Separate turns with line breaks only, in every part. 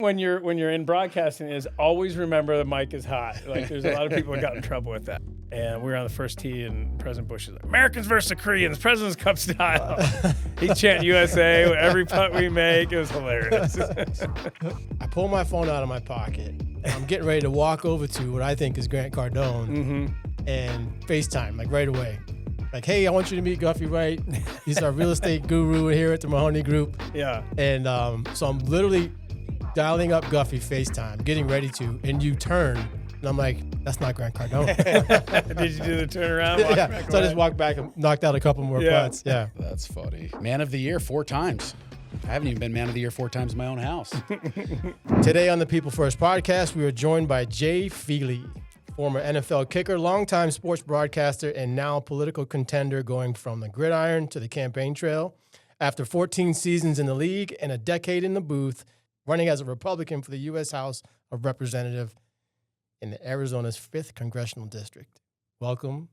When you're in broadcasting is always remember the mic is hot. Like there's a lot of people that got in trouble with that. And we were on the first tee and President Bush is like, Americans versus the Koreans, President's Cup style. He chant USA with every putt we make. It was hilarious.
I pull my phone out of my pocket. I'm getting ready to walk over to what I think is Grant Cardone and FaceTime, like right away. Like, hey, I want you to meet Guffey Wright. He's our real estate guru here at the Mahoney Group.
Yeah.
And so I'm literally dialing up Guffey FaceTime, getting ready to, and you turn, and I'm like, that's not Grant Cardone.
Did you do the turnaround?
Yeah, so I just walked back and knocked out a couple more putts. Yeah.
That's funny. Man of the Year 4 times. I haven't even been Man of the Year 4 times in my own house.
Today on the People First podcast, we are joined by Jay Feely, former NFL kicker, longtime sports broadcaster, and now political contender going from the gridiron to the campaign trail. After 14 seasons in the league and a decade in the booth, running as a Republican for the U.S. House of Representatives in Arizona's 5th Congressional District. Welcome.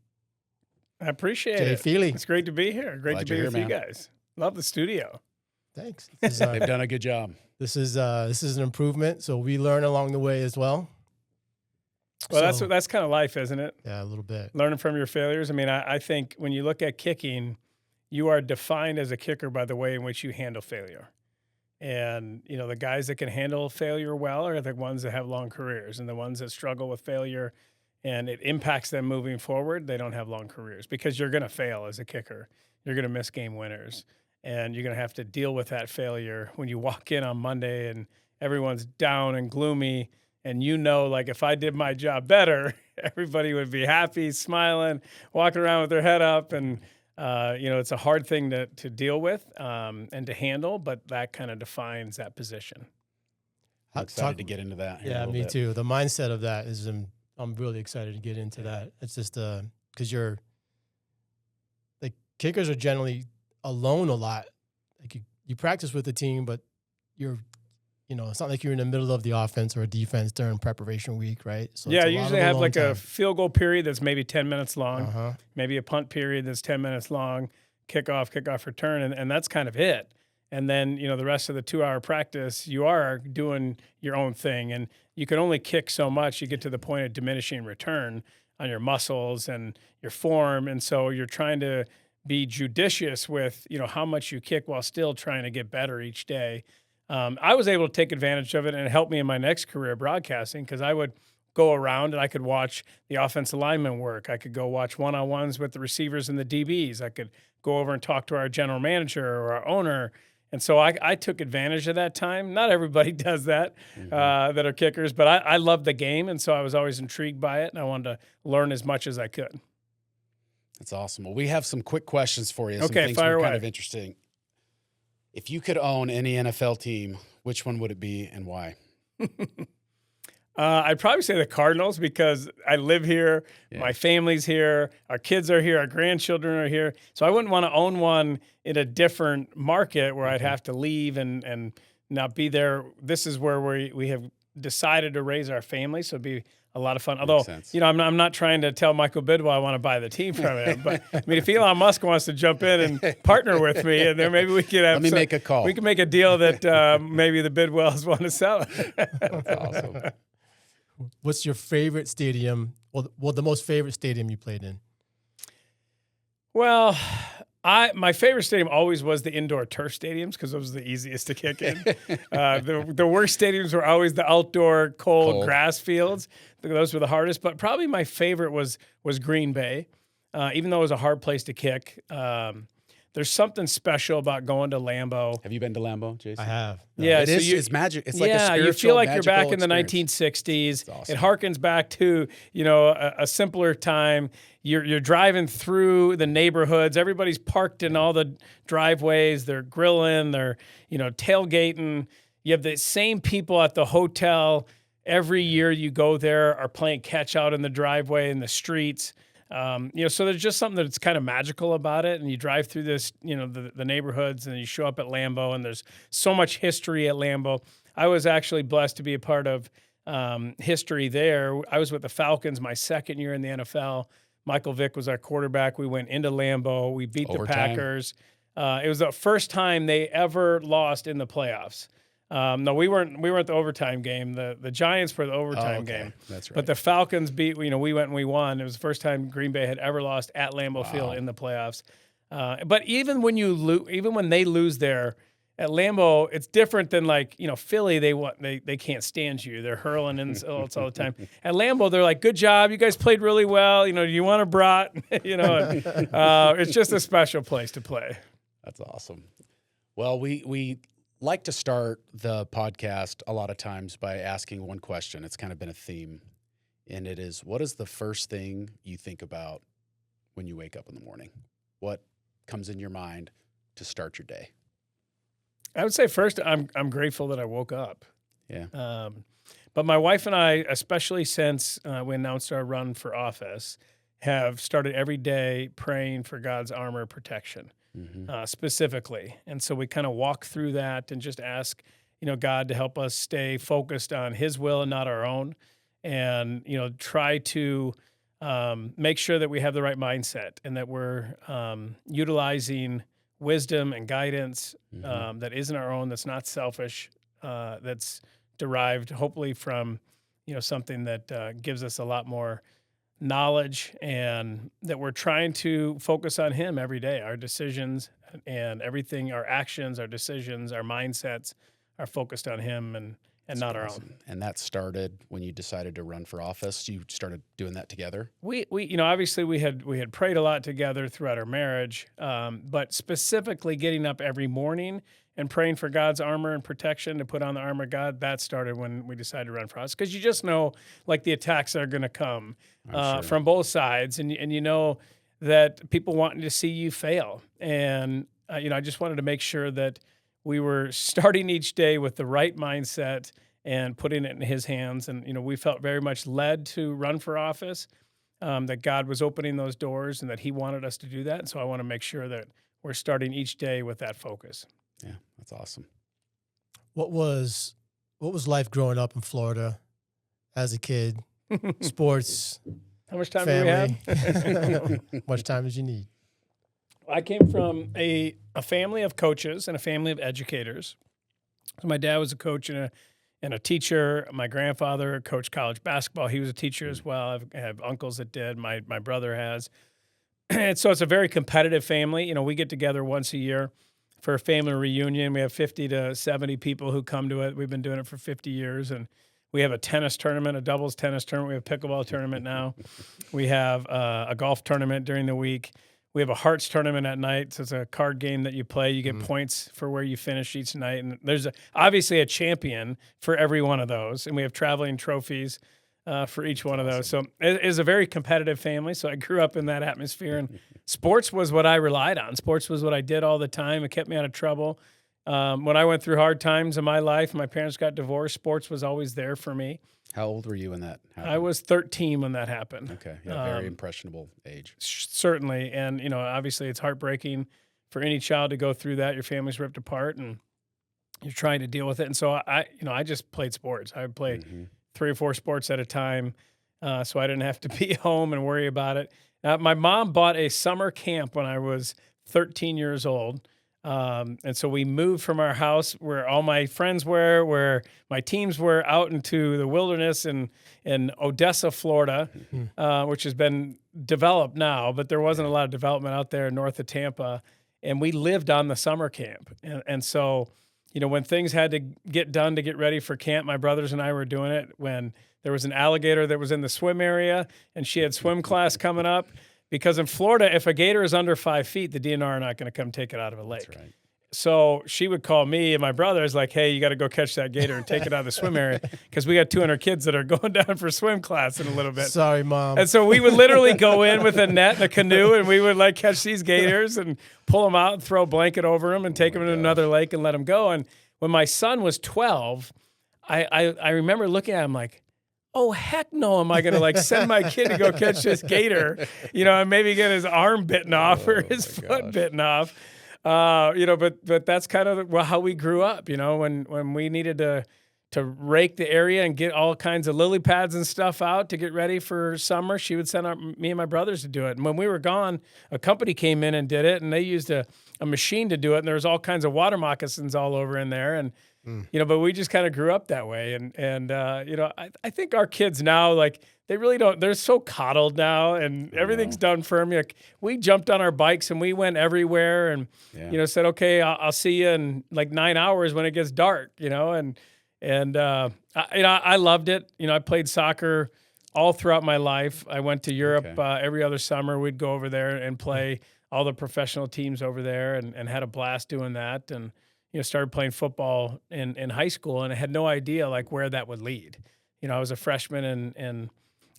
I appreciate
Jay
it.
Feely.
It's great to be here. Great
Glad
to be
you're
with
here,
you
man.
guys. Love the studio.
Thanks.
They've done a good job.
This is an improvement, so we learn along the way as well.
Well,
So-
that's kind of life, isn't it?
Yeah, a little bit.
Learning from your failures. I mean, I think when you look at kicking, you are defined as a kicker by the way in which you handle failure. And, you know, the guys that can handle failure well are the ones that have long careers, and the ones that struggle with failure and it impacts them moving forward, they don't have long careers because you're going to fail as a kicker. You're going to miss game winners, and you're going to have to deal with that failure when you walk in on Monday and everyone's down and gloomy. And you know, like if I did my job better, everybody would be happy, smiling, walking around with their head up. And, you know, it's a hard thing to deal with and to handle, but that kind of defines that position.
I'm excited to get into that. Here in a
Yeah,
little
me
bit.
too. The mindset of that is, I'm really excited to get into that. It's just because kickers are generally alone a lot. Like you practice with the team, but it's not like you're in the middle of the offense or defense during preparation week, right? So
Yeah,
it's a
you
lot
usually
of
have
alone
like a
time.
field goal period that's maybe 10 minutes long,
Uh-huh.
maybe a punt period that's 10 minutes long, kickoff, return, and that's kind of it. And then, you know, the rest of the 2-hour practice, you are doing your own thing. And you can only kick so much. You get to the point of diminishing return on your muscles and your form. And so you're trying to be judicious with, you know, how much you kick while still trying to get better each day. I was able to take advantage of it, and it helped me in my next career broadcasting because I would go around and I could watch the offensive linemen work. I could go watch one-on-ones with the receivers and the DBs. I could go over and talk to our general manager or our owner. And so I took advantage of that time. Not everybody does that that are kickers, but I love the game, and so I was always intrigued by it, and I wanted to learn as much as I could.
That's awesome. Well, we have some quick questions for you. Some
Okay,
things
fire
that are kind
away.
of interesting. If you could own any NFL team, which one would it be and why?
I'd probably say the Cardinals because I live here, my family's here, our kids are here, our grandchildren are here. So I wouldn't want to own one in a different market where I'd have to leave and not be there. This is where we have decided to raise our family, so it'd be a lot of fun. Although,
sense.
you know, I'm not trying to tell Michael Bidwell I want to buy the team from him. But, I mean, if Elon Musk wants to jump in and partner with me, and then maybe we could have
Let me make a call.
We can make a deal that maybe the Bidwells want to sell it.
That's awesome.
What's your favorite stadium? Well, the most favorite stadium you played in?
Well, my favorite stadium always was the indoor turf stadiums because those were the easiest to kick in. The worst stadiums were always the outdoor cold grass fields. Those were the hardest. But probably my favorite was Green Bay, even though it was a hard place to kick. There's something special about going to Lambeau.
Have you been to Lambeau, Jason?
I have.
Yeah,
It
so
is. It's magic. It's like a spiritual,
you feel like you're back
magical
in the
experience.
1960s.
It's awesome.
It harkens back to, you know, a simpler time. You're driving through the neighborhoods. Everybody's parked in all the driveways. They're grilling. They're, you know, tailgating. You have the same people at the hotel. Every year you go there are playing catch out in the driveway in the streets. You know, so there's just something that's kind of magical about it. And you drive through this, you know, the neighborhoods, and you show up at Lambeau, and there's so much history at Lambeau. I was actually blessed to be a part of history there. I was with the Falcons my second year in the NFL. Michael Vick was our quarterback. We went into Lambeau. We beat the
Overtime.
Packers. It was the first time they ever lost in the playoffs. No, we weren't the overtime game. The Giants were the overtime game.
That's right.
But the Falcons beat. We went and we won. It was the first time Green Bay had ever lost at Lambeau Field in the playoffs. But even when they lose there at Lambeau, it's different than Philly. They can't stand you. They're hurling insults all the time. At Lambeau, they're like, "Good job, you guys played really well. Do you want a brat?" It's just a special place to play.
That's awesome. Well, we like to start the podcast a lot of times by asking one question. It's kind of been a theme, and it is, what is the first thing you think about when you wake up in the morning? What comes in your mind to start your day?
I would say first, I'm grateful that I woke up.
Yeah.
But my wife and I, especially since we announced our run for office, have started every day praying for God's armor protection. Specifically. And so we kind of walk through that and just ask, God to help us stay focused on his will and not our own. And, try to make sure that we have the right mindset and that we're utilizing wisdom and guidance that isn't our own, that's not selfish, that's derived hopefully from, something that gives us a lot more knowledge, and that we're trying to focus on him every day. Our decisions and everything, our actions, our decisions, our mindsets are focused on him and not our own.
And that started when you decided to run for office. You started doing that together.
We obviously we had prayed a lot together throughout our marriage, but specifically getting up every morning and praying for God's armor and protection, to put on the armor of God, that started when we decided to run for office. Because you just know, the attacks that are going to come from both sides, and you know that people wanting to see you fail. And I just wanted to make sure that we were starting each day with the right mindset and putting it in his hands. And we felt very much led to run for office, that God was opening those doors and that he wanted us to do that. And so I want to make sure that we're starting each day with that focus.
Yeah, that's awesome.
What was life growing up in Florida as a kid? Sports.
How much time
family.
do we have?
Much time as you need.
I came from a family of coaches and a family of educators. So my dad was a coach and a teacher. My grandfather coached college basketball. He was a teacher as well. I have uncles that did. My brother has. And so it's a very competitive family. We get together once a year for a family reunion. We have 50 to 70 people who come to it. We've been doing it for 50 years. And we have a tennis tournament, a doubles tennis tournament. We have a pickleball tournament now. We have a golf tournament during the week. We have a hearts tournament at night. So it's a card game that you play. You get points for where you finish each night. And there's obviously a champion for every one of those. And we have traveling trophies for each one of those. So it is a very competitive family. So I grew up in that atmosphere. And sports was what I relied on. Sports was what I did all the time. It kept me out of trouble. When I went through hard times in my life, my parents got divorced, sports was always there for me.
How old were you when that happened?
I was 13 when that happened.
Okay. Yeah, very impressionable age.
Certainly. And, obviously it's heartbreaking for any child to go through that. Your family's ripped apart and you're trying to deal with it. And so I just played sports. I would play 3 or 4 sports at a time. So I didn't have to be home and worry about it. My mom bought a summer camp when I was 13 years old. And so we moved from our house where all my friends were, where my teams were, out into the wilderness in Odessa, Florida, which has been developed now, but there wasn't a lot of development out there north of Tampa. And we lived on the summer camp. And so, when things had to get done to get ready for camp, my brothers and I were doing it when there was an alligator that was in the swim area and she had swim class coming up. Because in Florida, if a gator is under 5 feet, the DNR are not going to come take it out of a lake.
That's right.
So she would call me and my brothers like, hey, you got to go catch that gator and take it out of the swim area because we got 200 kids that are going down for swim class in a little bit.
Sorry, Mom.
And so we would literally go in with a net and a canoe and we would catch these gators and pull them out and throw a blanket over them and take them to another lake and let them go. And when my son was 12, I remember looking at him like, oh, heck no, am I going to send my kid to go catch this gator, and maybe get his arm bitten off or his foot bitten off. But that's kind of how we grew up, when we needed to rake the area and get all kinds of lily pads and stuff out to get ready for summer. She would send out me and my brothers to do it. And when we were gone, a company came in and did it, and they used a a machine to do it, and there's all kinds of water moccasins all over in there, and but we just kind of grew up that way, and I think our kids now, like, they really don't. They're so coddled now, and everything's done for them. Like, we jumped on our bikes and we went everywhere, and said, okay, I'll see you in like 9 hours when it gets dark, I loved it. I played soccer all throughout my life. I went to Europe every other summer. We'd go over there and play all the professional teams over there, and had a blast doing that. And started playing football in high school, and I had no idea like where that would lead. I was a freshman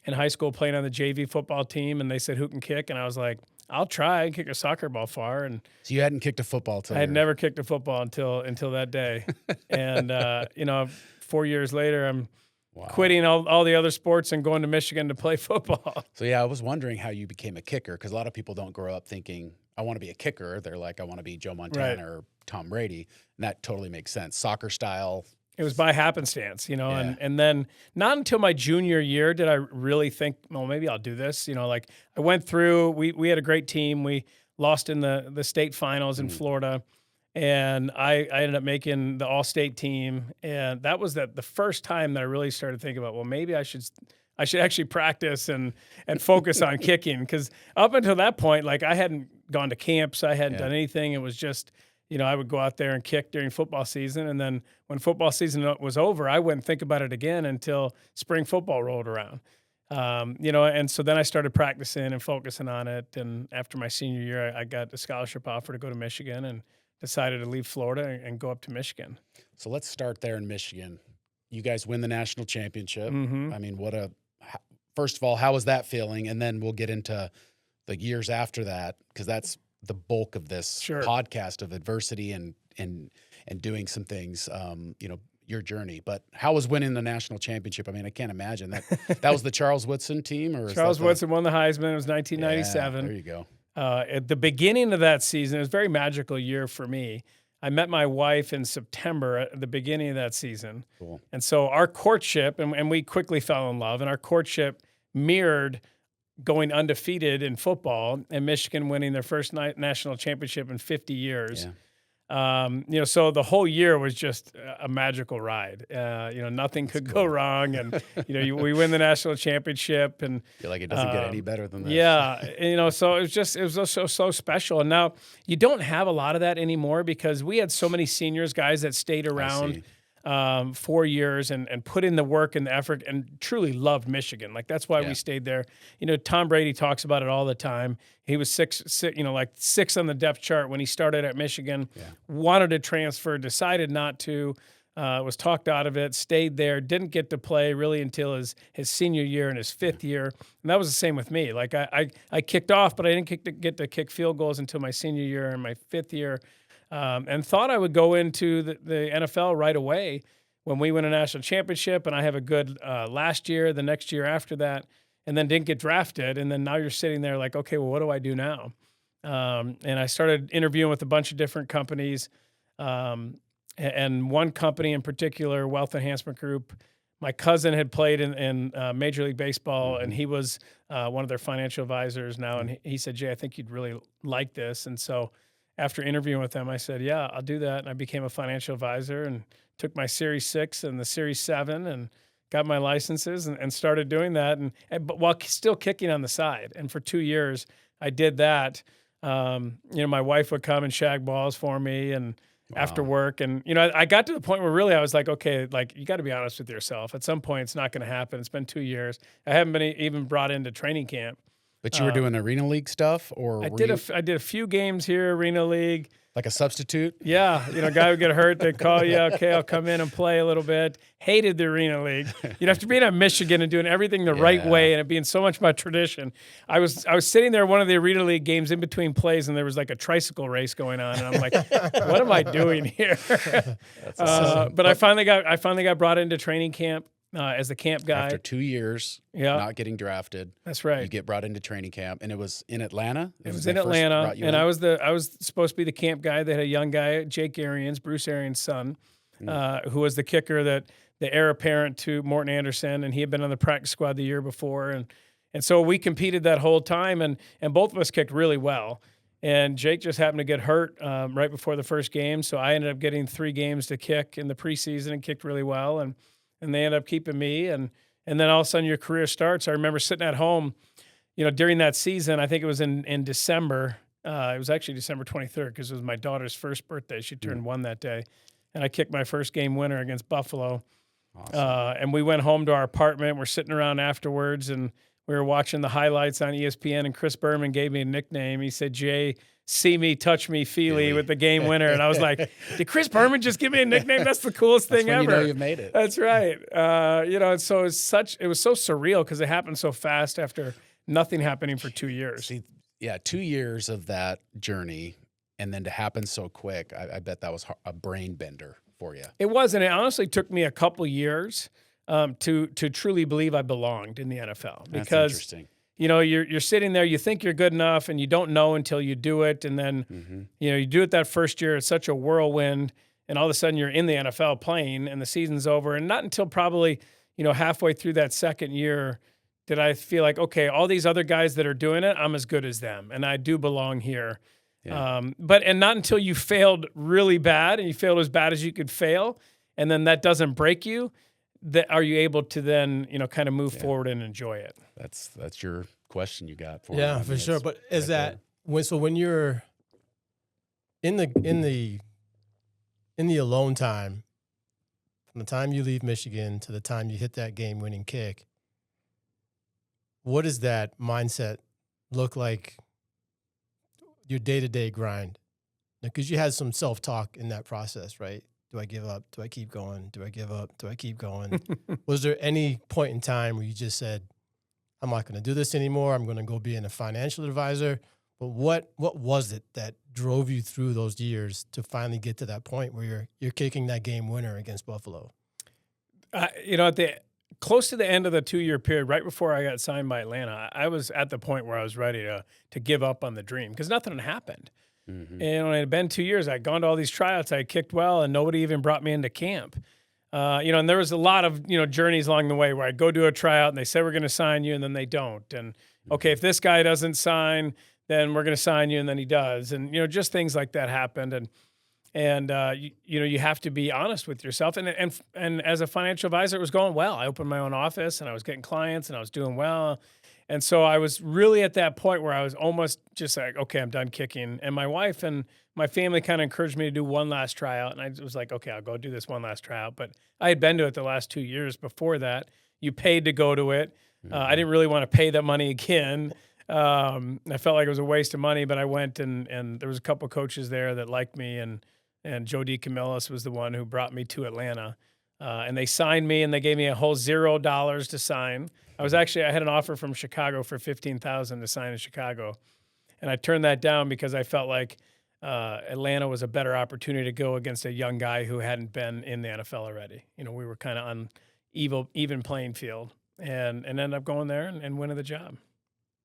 in high school playing on the JV football team, and they said, who can kick? And I was like, I'll try and kick a soccer ball far. And
So you hadn't kicked a football till
I had never kicked a football until that day. And 4 years later, I'm quitting all the other sports and going to Michigan to play football.
So yeah, I was wondering how you became a kicker, because a lot of people don't grow up thinking, I want to be a kicker. They're like, I want to be Joe Montana or Tom Brady. And that totally makes sense. Soccer style.
It was by happenstance, and then not until my junior year did I really think, well, maybe I'll do this. Like, I went through, we had a great team. We lost in the state finals in Florida, and I ended up making the all-state team. And that was the first time that I really started thinking about, well, maybe I should actually practice and focus on kicking. Because up until that point, like, I hadn't gone to camps. I hadn't done anything. It was just, I would go out there and kick during football season. And then when football season was over, I wouldn't think about it again until spring football rolled around. And so then I started practicing and focusing on it. And after my senior year, I got a scholarship offer to go to Michigan, and decided to leave Florida and go up to Michigan.
So let's start there in Michigan. You guys win the national championship. I mean, first of all, how was that feeling? And then we'll get into the years after that, because that's the bulk of this podcast of adversity and doing some things, your journey. But how was winning the national championship? I mean, I can't imagine that. That was the Charles Woodson team, or
Charles Woodson won the Heisman. It was 1997.
There you go.
At the beginning of that season, it was a very magical year for me. I met my wife in September at the beginning of that season.
Cool.
And so our courtship, and we quickly fell in love, and our courtship mirrored going undefeated in football and Michigan winning their first national championship in 50 years. So the whole year was just a magical ride. Nothing could go wrong. And, we win the national championship, and
I feel like it doesn't get any better than this.
Yeah. So it was so special. And now you don't have a lot of that anymore, because we had so many seniors, guys that stayed around 4 years and put in the work and the effort and truly loved Michigan. Like, that's why we stayed there. Tom Brady talks about it all the time. He was six on the depth chart when he started at Michigan, wanted to transfer, decided not to, was talked out of it, stayed there, didn't get to play really until his senior year and his fifth year. And that was the same with me. Like, I kicked off, but I didn't get to kick field goals until my senior year and my fifth year. And thought I would go into the NFL right away when we win a national championship, and I have a good last year, the next year after that, and then didn't get drafted. And then now you're sitting there like, okay, well, what do I do now? And I started interviewing with a bunch of different companies, and one company in particular, Wealth Enhancement Group. My cousin had played in Major League Baseball, and he was one of their financial advisors now. And he said, Jay, I think you'd really like this. And so after interviewing with them, I said, yeah, I'll do that. And I became a financial advisor and took my Series 6 and the Series 7 and got my licenses and started doing that. But while still kicking on the side. And for 2 years, I did that. My wife would come and shag balls for me and after work. And, I got to the point where really I was like, okay, like, you got to be honest with yourself. At some point, it's not going to happen. It's been 2 years. I haven't been even brought into training camp.
But you were doing arena league stuff, or
I did a few games here, arena league.
Like a substitute?
Yeah, guy would get hurt, they'd call you. Okay, I'll come in and play a little bit. Hated the arena league. After being at Michigan and doing everything the right way, and it being so much about tradition, I was sitting there one of the arena league games in between plays, and there was like a tricycle race going on, and I'm like, what am I doing here? That's awesome. But I finally got brought into training camp. As the camp guy.
After 2 years, not getting drafted.
That's right.
You get brought into training camp, and it was in Atlanta?
It was in Atlanta, and I was supposed to be the camp guy. They had a young guy, Jake Arians, Bruce Arians' son, who was the kicker, the heir apparent to Morton Anderson, and he had been on the practice squad the year before. And so we competed that whole time, and both of us kicked really well. And Jake just happened to get hurt right before the first game. So I ended up getting 3 games to kick in the preseason and kicked really well. And they ended up keeping me. And then all of a sudden your career starts. I remember sitting at home, during that season. I think it was in December. It was actually December 23rd because it was my daughter's first birthday. She turned 1 that day. And I kicked my first game winner against Buffalo.
Awesome.
And we went home to our apartment. We're sitting around afterwards, and we were watching the highlights on ESPN, and Chris Berman gave me a nickname. He said, Jay, see me, touch me, Feely with the game winner. And I was like, did Chris Berman just give me a nickname? That's the coolest thing ever.
You know you've made it.
That's right. And so it was so surreal because it happened so fast after nothing happening for 2 years.
See, 2 years of that journey, and then to happen so quick, I bet that was a brain bender for you.
It was, and it honestly took me a couple years to truly believe I belonged in the NFL.
That's
Because
interesting.
you're sitting there, you think you're good enough, and you don't know until you do it, and then you do it that first year. It's such a whirlwind, and all of a sudden you're in the NFL playing, and the season's over. And not until probably halfway through that second year did I feel like, okay, all these other guys that are doing it, I'm as good as them, and I do belong here.
Yeah.
But not until you failed really bad, and you failed as bad as you could fail, and then that doesn't break you, that are you able to then kind of move forward and enjoy it.
That's your question you got for
Yeah,
me.
for sure.
It's
But is
right
that
there.
when you're in the alone time, from the time you leave Michigan to the time you hit that game-winning kick, what does that mindset look like? Your day-to-day grind, because you had some self-talk in that process, right? Do I give up? Do I keep going? Do I give up? Do I keep going? Was there any point in time where you just said, I'm not going to do this anymore. I'm going to go be a financial advisor. But what was it that drove you through those years to finally get to that point where you're kicking that game winner against Buffalo?
At the close to the end of the 2-year period, right before I got signed by Atlanta, I was at the point where I was ready to give up on the dream because nothing had happened. And it had been 2 years. I'd gone to all these tryouts. I kicked well, and nobody even brought me into camp. And there was a lot of, journeys along the way where I'd go do a tryout, and they say, we're going to sign you, and then they don't. And, okay, if this guy doesn't sign, then we're going to sign you, and then he does. And, just things like that happened. And you have to be honest with yourself. And as a financial advisor, it was going well. I opened my own office, and I was getting clients, and I was doing well. And so I was really at that point where I was almost just like, okay, I'm done kicking. And my wife and my family kind of encouraged me to do one last tryout. And I was like, okay, I'll go do this one last tryout. But I had been to it the last 2 years before that. You paid to go to it. I didn't really want to pay that money again. I felt like it was a waste of money, but I went and there was a couple coaches there that liked me. And Joe DeCamillis was the one who brought me to Atlanta. And they signed me, and they gave me a whole $0 to sign. I had an offer from Chicago for $15,000 to sign in Chicago, and I turned that down because I felt like Atlanta was a better opportunity to go against a young guy who hadn't been in the NFL already. We were kind of on even playing field, and ended up going there and winning the job.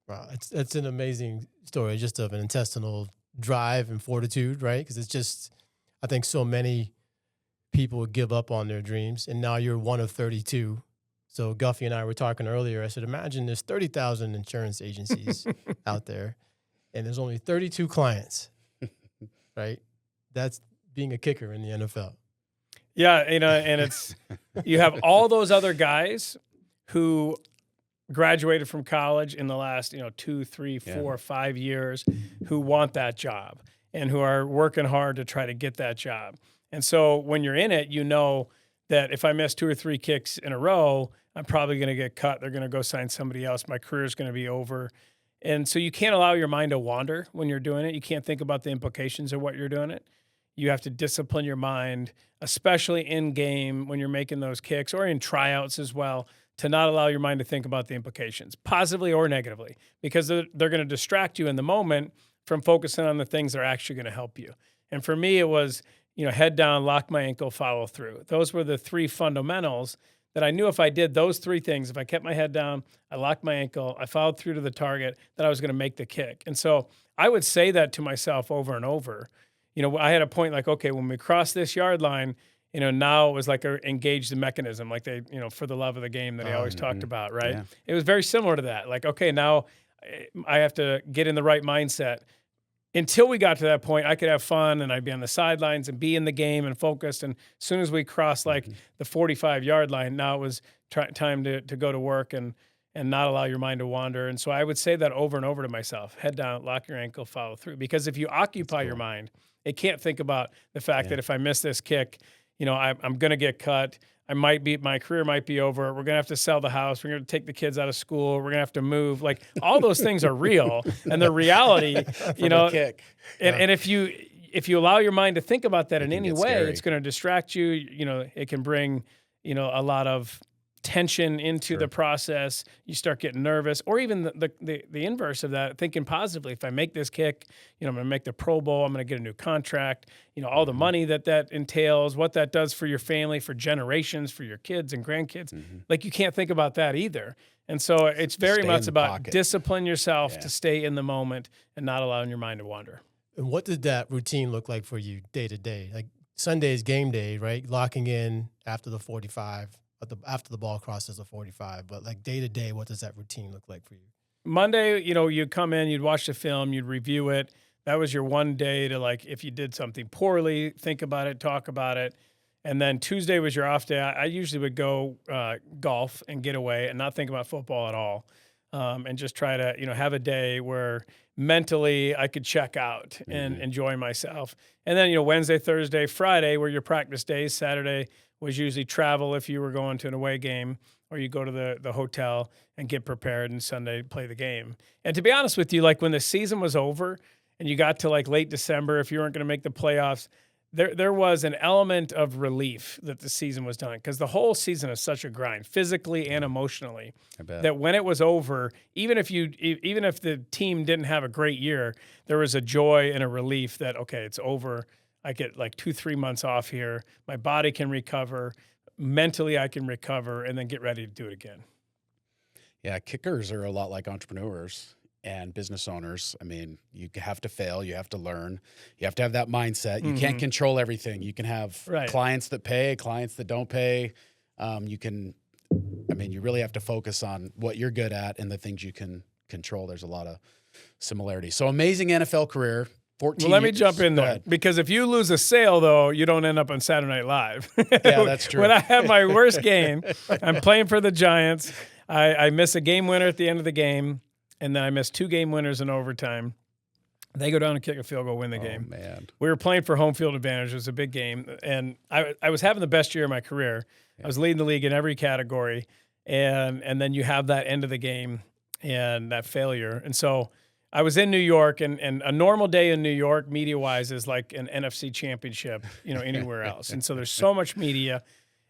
Wow, it's an amazing story, just of an intestinal drive and fortitude, right? Because it's just, I think so many people give up on their dreams, and now you're one of 32. So Guffey and I were talking earlier. I said, imagine there's 30,000 insurance agencies out there, and there's only 32 clients, right? That's being a kicker in the NFL.
Yeah, and it's you have all those other guys who graduated from college in the last 2, 3, 4, 5 years who want that job and who are working hard to try to get that job. And so when you're in it, that if I miss 2 or 3 kicks in a row, I'm probably going to get cut. They're going to go sign somebody else. My career is going to be over. And so you can't allow your mind to wander when you're doing it. You can't think about the implications of what you're doing it. You have to discipline your mind, especially in game when you're making those kicks or in tryouts as well, to not allow your mind to think about the implications, positively or negatively, because they're going to distract you in the moment from focusing on the things that are actually going to help you. And for me, it was, head down, lock my ankle, follow through. Those were the 3 fundamentals that I knew if I did those 3 things, if I kept my head down, I locked my ankle, I followed through to the target, that I was going to make the kick. And so I would say that to myself over and over. I had a point like, okay, when we cross this yard line, now it was like engage the mechanism, like they, for the love of the game that he always talked about, right?
Yeah.
It was very similar to that. Like, okay, now I have to get in the right mindset. until we got to that point, I could have fun and I'd be on the sidelines and be in the game and focused. And as soon as we crossed like the 45-yard line, now it was time to go to work and not allow your mind to wander. And so I would say that over and over to myself: head down, lock your ankle, follow through. Because if you occupy your mind, it can't think about the fact that if I miss this kick, I'm going to get cut. My career might be over. We're going to have to sell the house. We're going to take the kids out of school. We're going to have to move. Like, all those things are real, and they're reality,
Kick.
And if you allow your mind to think about that in any way,
scary.
it's going to distract you. It can bring, a lot of tension into the process. You start getting nervous, or even the inverse of that, thinking positively. If I make this kick, I'm going to make the Pro Bowl. I'm going to get a new contract. All the money that entails, what that does for your family, for generations, for your kids and grandkids. Like, you can't think about that either. And so it's very much about discipline yourself to stay in the moment and not allowing your mind to wander.
And what did that routine look like for you day to day? Like, Sunday is game day, right? Locking in after the 45. After the ball crosses the 45, but like day to day, what does that routine look like for you?
Monday, you'd come in, you'd watch the film, you'd review it. That was your one day to, like, if you did something poorly, think about it, talk about it. And then Tuesday was your off day. I usually would go golf and get away and not think about football at all, and just try to, have a day where mentally I could check out and enjoy myself. And then, Wednesday, Thursday, Friday were your practice days. Saturday was usually travel if you were going to an away game, or you go to the hotel and get prepared, and Sunday play the game. And to be honest with you, like, when the season was over and you got to like late December, if you weren't going to make the playoffs, there was an element of relief that the season was done, because the whole season is such a grind, physically and emotionally, that when it was over, even if the team didn't have a great year, there was a joy and a relief that, okay, it's over. I get like 2-3 months off here. My body can recover. Mentally, I can recover and then get ready to do it again.
Yeah, kickers are a lot like entrepreneurs and business owners. I mean, you have to fail. You have to learn. You have to have that mindset. You can't control everything. You can have clients that pay, clients that don't pay. You really have to focus on what you're good at and the things you can control. There's a lot of similarities. So, amazing NFL career. 14
Well, let me
years.
jump in
Go
there,
ahead.
because if you lose a sale, though, you don't end up on Saturday Night Live.
Yeah, that's true.
When I have my worst game, I'm playing for the Giants. I miss a game winner at the end of the game, and then I miss 2 game winners in overtime. They go down and kick a field goal, win the game.
Man.
We were playing for home field advantage. It was a big game, and I was having the best year of my career. I was leading the league in every category, and then you have that end of the game and that failure. And so I was in New York, and a normal day in New York, media-wise, is like an NFC championship, anywhere else. And so there's so much media,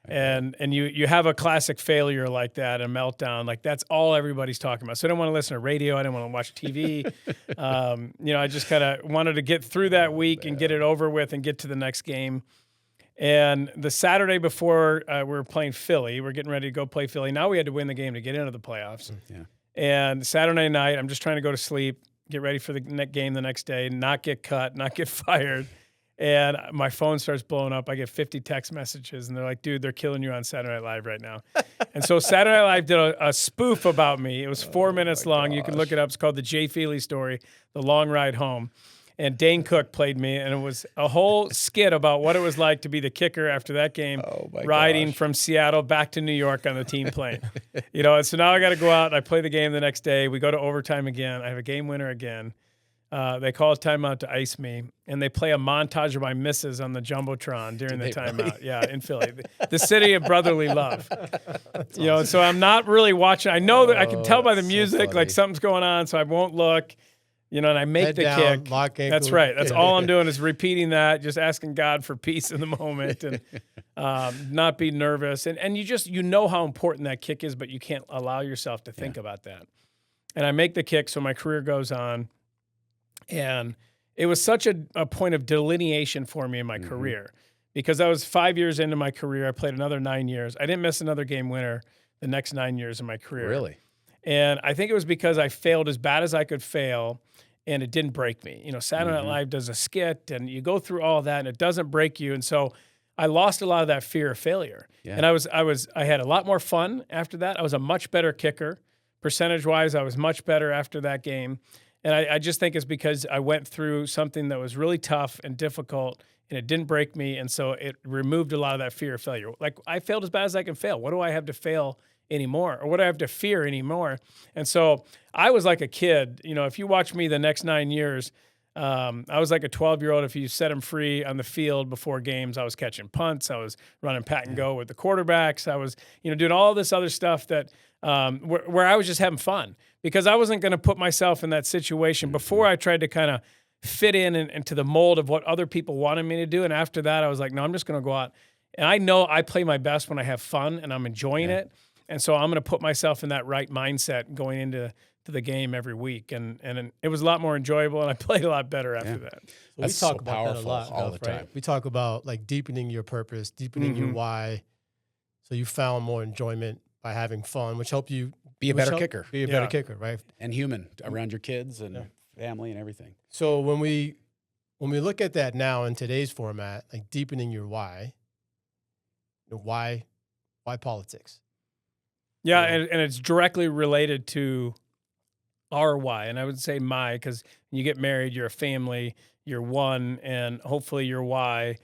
and you have a classic failure like that, a meltdown, like that's all everybody's talking about. So I didn't want to listen to radio. I didn't want to watch TV. I just kind of wanted to get through that week and get it over with and get to the next game. And the Saturday before, we were playing Philly. We're getting ready to go play Philly. Now we had to win the game to get into the playoffs.
Yeah.
And Saturday night, I'm just trying to go to sleep, get ready for the game the next day, not get cut, not get fired. And my phone starts blowing up. I get 50 text messages, and they're like, dude, they're killing you on Saturday Night Live right now. And so Saturday Night Live did a spoof about me. It was 4 minutes long. You can look it up. It's called The Jay Feely Story, The Long Ride Home. And Dane Cook played me, and it was a whole skit about what it was like to be the kicker after that game, riding from Seattle back to New York on the team plane. And so now I got to go out, and I play the game the next day. We go to overtime again. I have a game winner again. They call a timeout to ice me, and they play a montage of my misses on the Jumbotron during the timeout. Really? Yeah, in Philly, the city of brotherly love. Awesome. So I'm not really watching. I know that I can tell by the music, so like something's going on, so I won't look. And I make
Head
the
down,
kick.
lock ankle.
That's right. That's all I'm doing is repeating that, just asking God for peace in the moment and not be nervous. And you know how important that kick is, but you can't allow yourself to think about that. And I make the kick, so my career goes on. And it was such a point of delineation for me in my career, because I was 5 years into my career. I played another 9 years. I didn't miss another game winner the next 9 years of my career.
Really?
And I think it was because I failed as bad as I could fail, and it didn't break me. Saturday Night Live does a skit, and you go through all that, and it doesn't break you. And so I lost a lot of that fear of failure. Yeah. And I had a lot more fun after that. I was a much better kicker. Percentage-wise, I was much better after that game. And I just think it's because I went through something that was really tough and difficult, and it didn't break me. And so it removed a lot of that fear of failure. Like, I failed as bad as I can fail. What do I have to fail anymore? Or what do I have to fear anymore? And so I was like a kid. If you watch me the next 9 years, I was like a 12-year-old. If you set him free on the field before games, I was catching punts. I was running pat and go with the quarterbacks. I was, doing all this other stuff that where I was just having fun, because I wasn't going to put myself in that situation before I tried to kind of fit in and into the mold of what other people wanted me to do. And after that, I was like, no, I'm just going to go out. And I know I play my best when I have fun and I'm enjoying it. And so I'm going to put myself in that right mindset going into the game every week. And it was a lot more enjoyable, and I played a lot better after that.
We
That's
talk
so
about that a
powerful
lot,
all
Duff,
the
right?
time.
We talk about like deepening your purpose, deepening your why. So you found more enjoyment by having fun, which helped you
Be a better kicker
Be a better kicker, right?
and human around your kids and family and everything.
So when we look at that now in today's format, like deepening your why, why politics?
Yeah, and it's directly related to our why. And I would say my, because when you get married, you're a family, you're one, and hopefully your why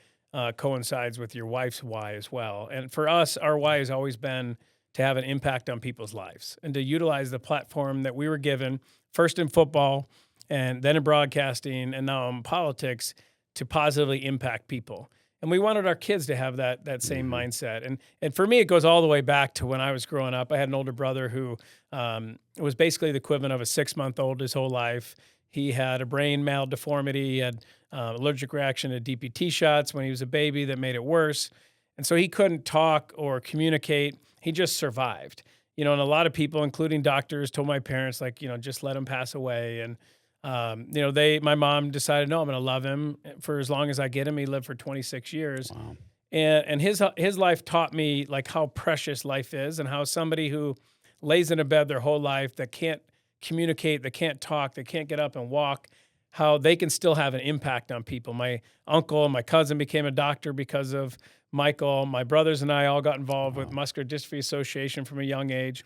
coincides with your wife's why as well. And for us, our why has always been to have an impact on people's lives and to utilize the platform that we were given, first in football and then in broadcasting and now in politics, to positively impact people. And we wanted our kids to have that same mindset. And for me, it goes all the way back to when I was growing up. I had an older brother who was basically the equivalent of a 6-month-old his whole life. He had a brain maldeformity. He had allergic reaction to DPT shots when he was a baby that made it worse. And so he couldn't talk or communicate. He just survived. And a lot of people, including doctors, told my parents, like, just let him pass away. And my mom decided, no, I'm going to love him for as long as I get him. He lived for 26 years.
Wow.
And his life taught me like how precious life is, and how somebody who lays in a bed their whole life, that can't communicate, that can't talk, that can't get up and walk, how they can still have an impact on people. My uncle and my cousin became a doctor because of Michael. My brothers and I all got involved with Muscular Dystrophy Association from a young age.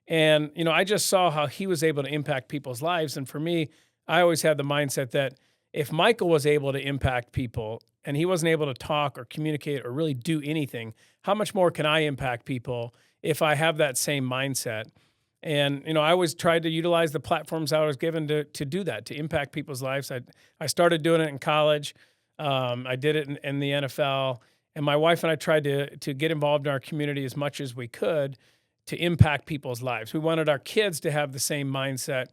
And, I just saw how he was able to impact people's lives. And for me, I always had the mindset that if Michael was able to impact people and he wasn't able to talk or communicate or really do anything, how much more can I impact people if I have that same mindset? And, I always tried to utilize the platforms I was given to do that, to impact people's lives. I started doing it in college. I did it in the NFL. And my wife and I tried to get involved in our community as much as we could to impact people's lives. We wanted our kids to have the same mindset,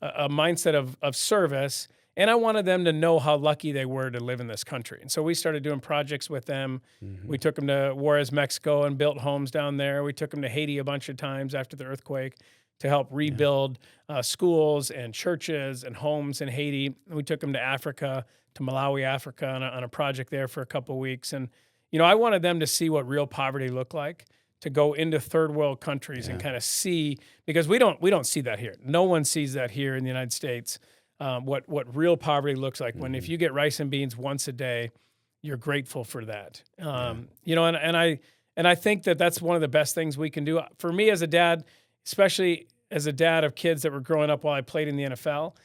a mindset of service. And I wanted them to know how lucky they were to live in this country. And so we started doing projects with them. We took them to Juarez, Mexico, and built homes down there. We took them to Haiti a bunch of times after the earthquake to help rebuild schools and churches and homes in Haiti. We took them to Africa, to Malawi, Africa, on a project there for a couple of weeks. And, I wanted them to see what real poverty looked like, to go into third world countries and kind of see, because we don't see that here. No one sees that here in the United States. What real poverty looks like, when if you get rice and beans once a day, you're grateful for that. And I think that that's one of the best things we can do. For me as a dad, especially as a dad of kids that were growing up while I played in the NFL,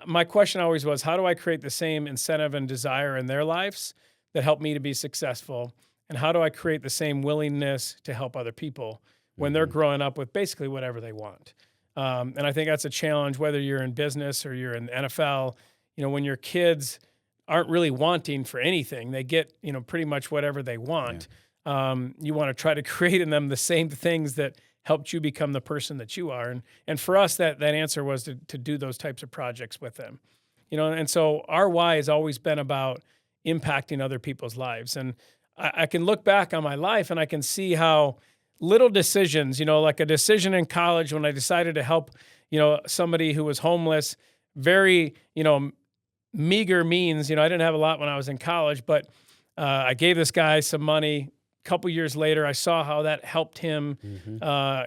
my question always was, how do I create the same incentive and desire in their lives that help me to be successful? And how do I create the same willingness to help other people when they're growing up with basically whatever they want? And I think that's a challenge, whether you're in business or you're in the NFL. When your kids aren't really wanting for anything, they get, pretty much whatever they want. You want to try to create in them the same things that helped you become the person that you are. And for us, that answer was to do those types of projects with them. And so our why has always been about impacting other people's lives. And I can look back on my life and I can see how little decisions, like a decision in college when I decided to help, somebody who was homeless, very, meager means. I didn't have a lot when I was in college, but I gave this guy some money. A couple years later, I saw how that helped him.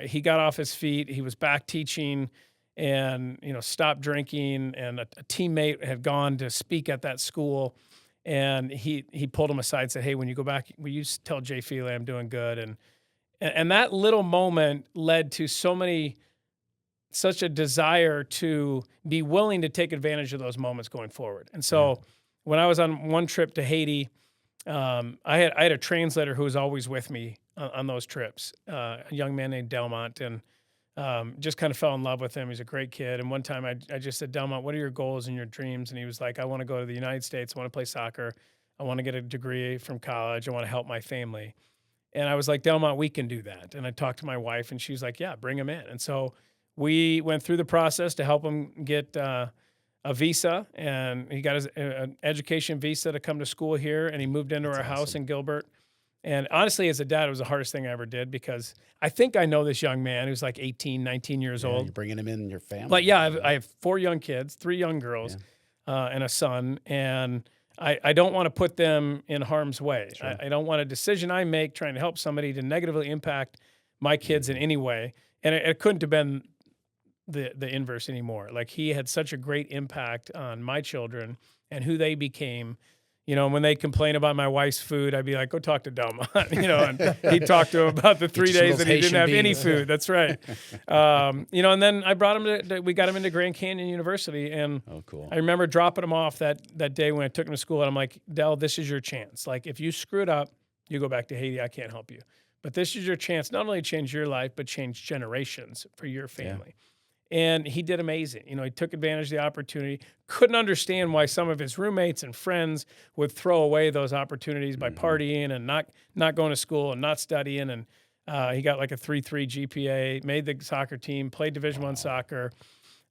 He got off his feet. He was back teaching and, stopped drinking. And a teammate had gone to speak at that school. And he pulled him aside and said, hey, when you go back, will you tell Jay Feely I'm doing good? And that little moment led to so many such a desire to be willing to take advantage of those moments going forward. And so when I was on one trip to Haiti, I had a translator who was always with me on those trips, a young man named Delmont, and just kind of fell in love with him. He's a great kid. And one time I just said, Delmont, what are your goals and your dreams? And he was like, I want to go to the United States. I want to play soccer. I want to get a degree from college. I want to help my family. And I was like, Delmont, we can do that. And I talked to my wife, and she was like, yeah, bring him in. And so we went through the process to help him get a visa, and he got his an education visa to come to school here, and he moved into our house in Gilbert. And honestly, as a dad, it was the hardest thing I ever did, because I think I know this young man who's like 18, 19 years
Yeah,
old.
you're bringing him in your family.
But yeah, I have 4 young kids, 3 young girls, and a son. And I don't want to put them in harm's way.
Sure.
I don't want a decision I make trying to help somebody to negatively impact my kids in any way. And it couldn't have been the inverse anymore. Like, he had such a great impact on my children and who they became. You know, when they complain about my wife's food, I'd be like, go talk to Delmont, and he'd talk to him about the 3 days that he didn't have any food. That's right. And then I brought him we got him into Grand Canyon University. And
oh, cool.
I remember dropping him off that day when I took him to school. And I'm like, Del, this is your chance. Like, if you screw it up, you go back to Haiti. I can't help you. But this is your chance, not only to change your life, but change generations for your family. And he did amazing. He took advantage of the opportunity. Couldn't understand why some of his roommates and friends would throw away those opportunities by partying and not going to school and not studying. And he got like a 3.3 GPA, made the soccer team, played Division I soccer,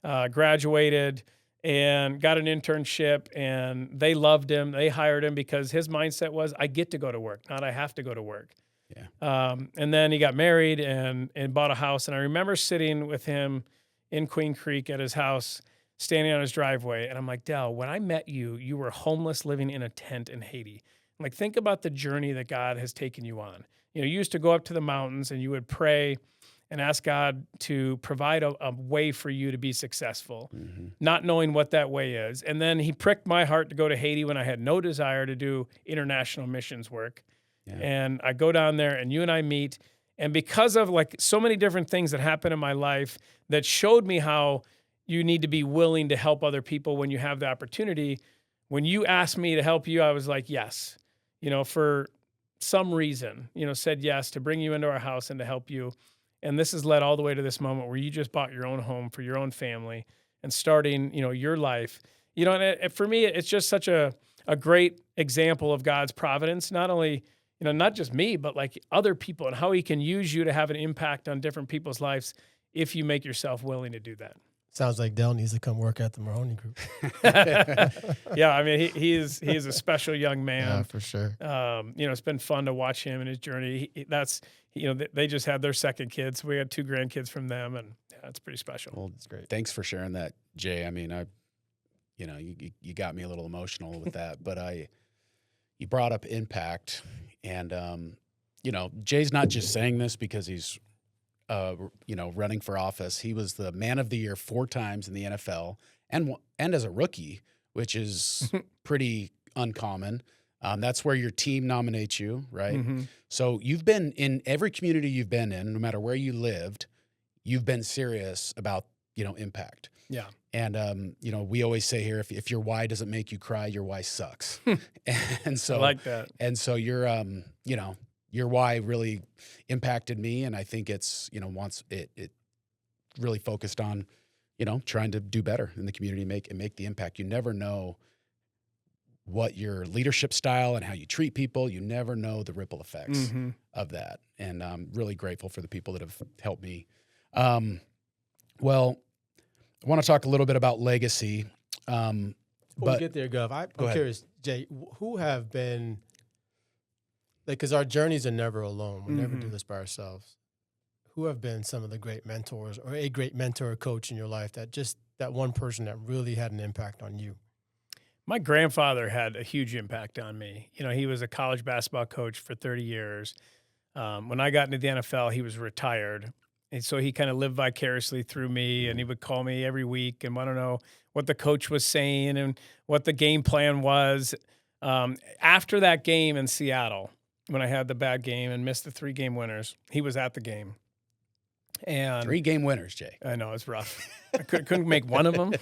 graduated, and got an internship. And they loved him. They hired him because his mindset was, I get to go to work, not I have to go to work. And then he got married and bought a house. And I remember sitting with him in Queen Creek at his house, standing on his driveway. And I'm like, Del, when I met you, you were homeless living in a tent in Haiti. I'm like, think about the journey that God has taken you on. You used to go up to the mountains and you would pray and ask God to provide a way for you to be successful, not knowing what that way is. And then he pricked my heart to go to Haiti when I had no desire to do international missions work. And I go down there and you and I meet. And because of like so many different things that happened in my life that showed me how you need to be willing to help other people when you have the opportunity, when you asked me to help you, I was like, yes, for some reason, said yes to bring you into our house and to help you. And this has led all the way to this moment where you just bought your own home for your own family and starting, your life. And for me, it's just such a great example of God's providence, not only not just me, but like other people, and how he can use you to have an impact on different people's lives if you make yourself willing to do that.
Sounds like Del needs to come work at the Mahoney Group.
Yeah, I mean, he is a special young man.
Yeah, for sure.
It's been fun to watch him and his journey. They just had their second kid, so we had 2 grandkids from them, and it's pretty special.
Well,
that's great.
Thanks for sharing that, Jay. I mean, you got me a little emotional with that, but you brought up impact. And, Jay's not just saying this because he's, running for office. He was the man of the year 4 times in the NFL and as a rookie, which is pretty uncommon. That's where your team nominates you, right? Mm-hmm. So you've been in every community you've been in, no matter where you lived, you've been serious about, impact. Yeah. And, we always say here, if your why doesn't make you cry, your why sucks. And so
I like that.
And so your why really impacted me. And I think it's, once it really focused on, trying to do better in the community, make the impact. You never know what your leadership style and how you treat people. You never know the ripple effects of that. And I'm really grateful for the people that have helped me. Well, I want to talk a little bit about legacy.
Before we get there, Gov, I'm curious, Jay, who have been, because our journeys are never alone. We never do this by ourselves. Who have been some of the great mentors or a great mentor or coach in your life that one person that really had an impact on you?
My grandfather had a huge impact on me. He was a college basketball coach for 30 years. When I got into the NFL, he was retired. And so he kind of lived vicariously through me, and he would call me every week and want to know what the coach was saying and what the game plan was. After that game in Seattle, when I had the bad game and missed the 3 game winners, he was at the game. And
3-game winners, Jay.
I know it's rough. I couldn't make one of them.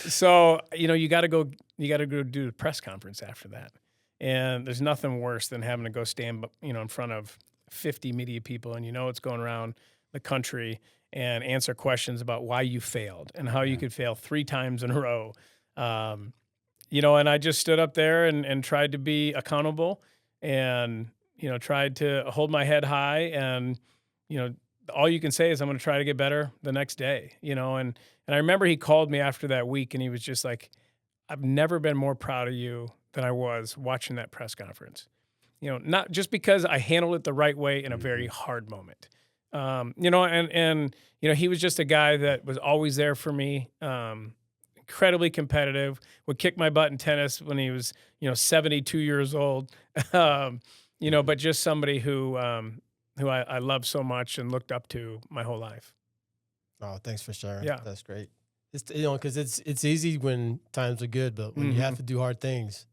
So you got to go do the press conference after that. And there's nothing worse than having to go stand, in front of 50 media people, and it's going around the country and answer questions about why you failed and how you could fail 3 times in a row. And I just stood up there and tried to be accountable and, tried to hold my head high. And, all you can say is I'm going to try to get better the next day, and I remember he called me after that week and he was just like, I've never been more proud of you than I was watching that press conference. Not just because I handled it the right way in a very hard moment. He was just a guy that was always there for me. Incredibly competitive, would kick my butt in tennis when he was, 72 years old. But just somebody who I loved so much and looked up to my whole life.
Oh, thanks for sharing.
Yeah.
That's great. It's because it's easy when times are good, but when you have to do hard things,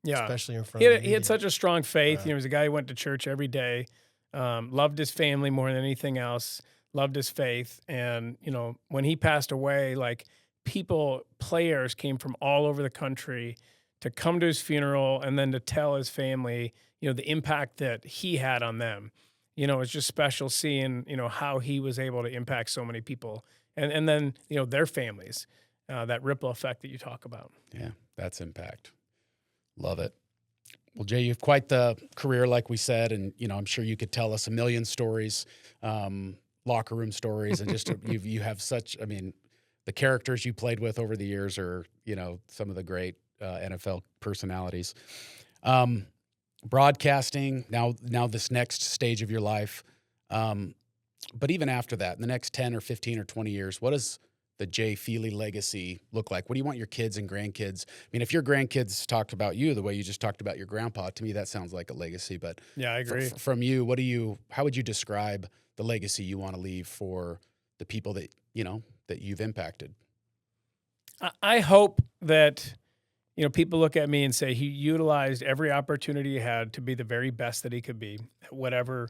especially in front of the
he had
media.
such a strong faith. He was a guy who went to church every day, loved his family more than anything else, loved his faith. And, when he passed away, like players came from all over the country to come to his funeral and then to tell his family, the impact that he had on them. It's just special seeing, how he was able to impact so many people and then, their families, that ripple effect that you talk about.
Yeah, that's impact. Love it. Well, Jay, you have quite the career, like we said, and, I'm sure you could tell us a million stories, locker room stories, and just you have such, the characters you played with over the years are, some of the great NFL personalities. Broadcasting, now this next stage of your life. But even after that, in the next 10 or 15 or 20 years, what does the Jay Feely legacy look like? What do you want your kids and grandkids? If your grandkids talked about you the way you just talked about your grandpa, to me that sounds like a legacy. But
yeah, I agree.
From you, how would you describe the legacy you want to leave for the people that, that you've impacted?
I hope that, people look at me and say he utilized every opportunity he had to be the very best that he could be at whatever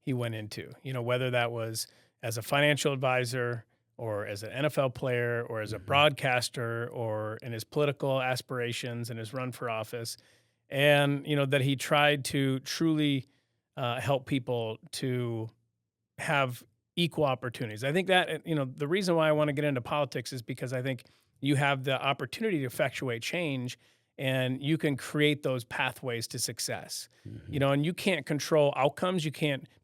he went into, whether that was as a financial advisor or as an NFL player or as a broadcaster or in his political aspirations and his run for office. And, that he tried to truly help people to have equal opportunities. I think that, the reason why I want to get into politics is because I think you have the opportunity to effectuate change and you can create those pathways to success. And you can't control outcomes.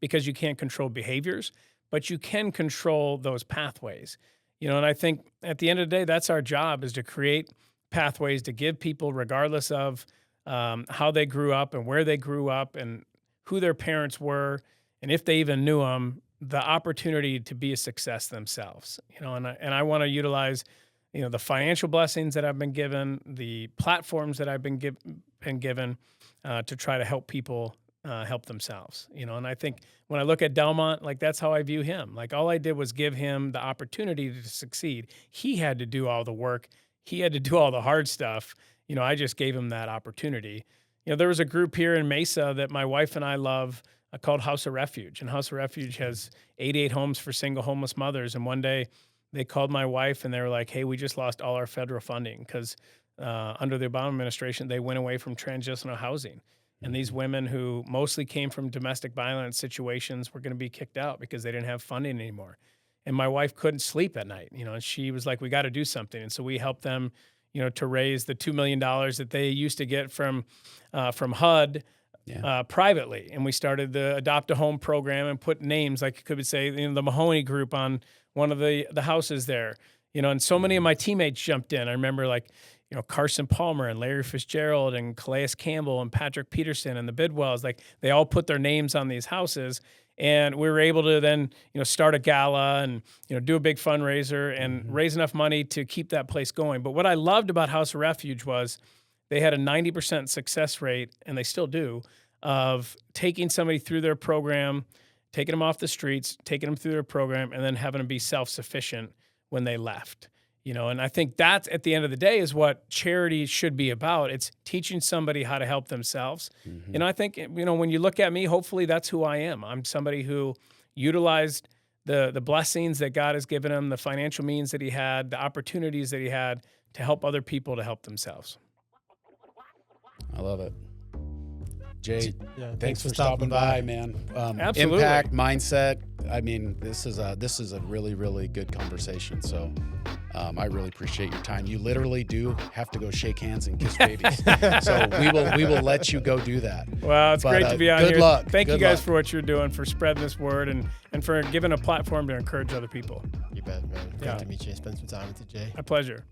Because you can't control behaviors, but you can control those pathways. And I think at the end of the day, that's our job, is to create pathways to give people, regardless of how they grew up and where they grew up and who their parents were, and if they even knew them, the opportunity to be a success themselves. And I want to utilize the financial blessings that I've been given, the platforms that I've been given to try to help people help themselves. And I think when I look at Delmont, like that's how I view him. Like all I did was give him the opportunity to succeed. He had to do all the work. He had to do all the hard stuff. I just gave him that opportunity. There was a group here in Mesa that my wife and I love called House of Refuge. And House of Refuge has 88 homes for single homeless mothers. And one day they called my wife and they were like, hey, we just lost all our federal funding because under the Obama administration, they went away from transitional housing. And these women who mostly came from domestic violence situations were going to be kicked out because they didn't have funding anymore. And my wife couldn't sleep at night, and she was like, we got to do something. And so we helped them, to raise the $2 million that they used to get from HUD privately. And we started the Adopt a Home program and put names, like you could say, the Mahoney Group on one of the houses there, and so many of my teammates jumped in. I remember Carson Palmer and Larry Fitzgerald and Calais Campbell and Patrick Peterson and the Bidwells, like they all put their names on these houses. And we were able to then, start a gala and, do a big fundraiser and raise enough money to keep that place going. But what I loved about House of Refuge was they had a 90% success rate, and they still do, of taking somebody through their program, taking them off the streets, taking them through their program, and then having them be self-sufficient when they left. And I think that's at the end of the day is what charity should be about. It's teaching somebody how to help themselves.
Mm-hmm.
And I think, when you look at me, hopefully that's who I am. I'm somebody who utilized the blessings that God has given him, the financial means that he had, the opportunities that he had to help other people to help themselves.
I love it. Jay,
Yeah,
thanks for stopping by, man.
Absolutely.
Impact, mindset. I mean, this is a really, really good conversation. So I really appreciate your time. You literally do have to go shake hands and kiss babies. So we will let you go do that.
Well, it's great to be on here.
Good luck.
Thank you
Good
guys
luck.
for what you're doing, for spreading this word, and for giving a platform to encourage other people.
You bet, man. Great
Yeah.
to meet you. Spend some time with you, Jay.
My pleasure.